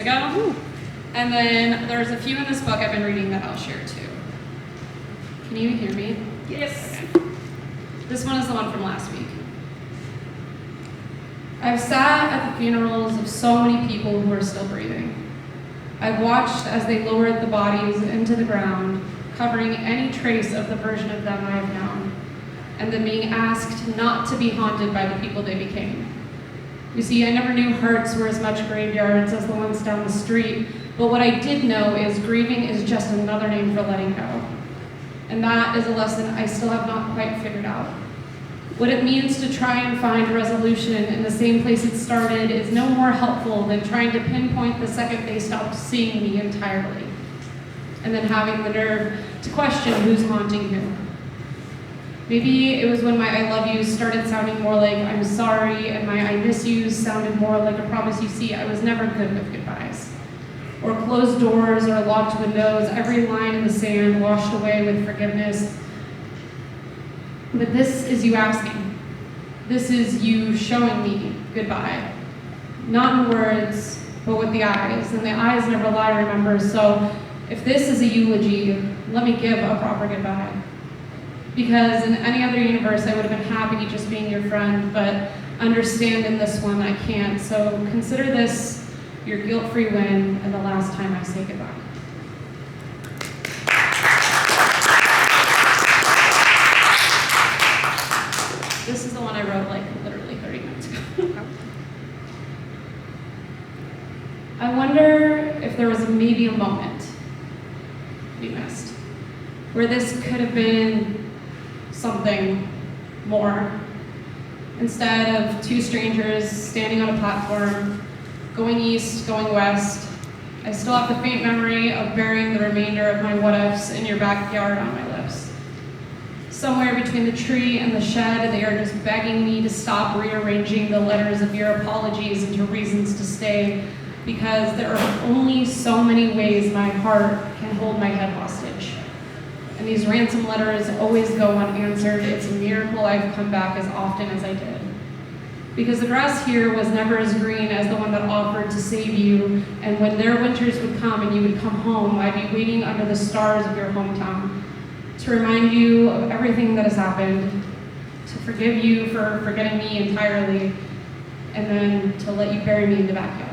ago. And then there's a few in this book I've been reading that I'll share too. Can you hear me? Yes. Okay. This one is the one from last week. I've sat at the funerals of so many people who are still breathing. I've watched as they lowered the bodies into the ground, covering any trace of the version of them I have known, and then being asked not to be haunted by the people they became. You see, I never knew hearts were as much graveyards as the ones down the street, but what I did know is grieving is just another name for letting go. And that is a lesson I still have not quite figured out. What it means to try and find resolution in the same place it started is no more helpful than trying to pinpoint the second they stopped seeing me entirely, and then having the nerve to question who's haunting who. Maybe it was when my I love yous started sounding more like I'm sorry, and my I miss yous sounded more like a promise. You see, I was never good with goodbyes. Or closed doors or locked windows, every line in the sand washed away with forgiveness. But this is you asking. This is you showing me goodbye. Not in words, but with the eyes. And the eyes never lie, remember. So if this is a eulogy, let me give a proper goodbye. Because in any other universe, I would have been happy just being your friend, but understand in this one I can't. So consider this your guilt-free win and the last time I say goodbye. This is the one I wrote like literally 30 minutes ago. I wonder if there was maybe a moment we missed where this could have been something more. Instead of two strangers standing on a platform, going east, going west, I still have the faint memory of burying the remainder of my what-ifs in your backyard on my lips. Somewhere between the tree and the shed, they are just begging me to stop rearranging the letters of your apologies into reasons to stay, because there are only so many ways my heart can hold my head hostage. And these ransom letters always go unanswered. It's a miracle I've come back as often as I did. Because the grass here was never as green as the one that offered to save you, and when their winters would come and you would come home, I'd be waiting under the stars of your hometown to remind you of everything that has happened, to forgive you for forgetting me entirely, and then to let you bury me in the backyard.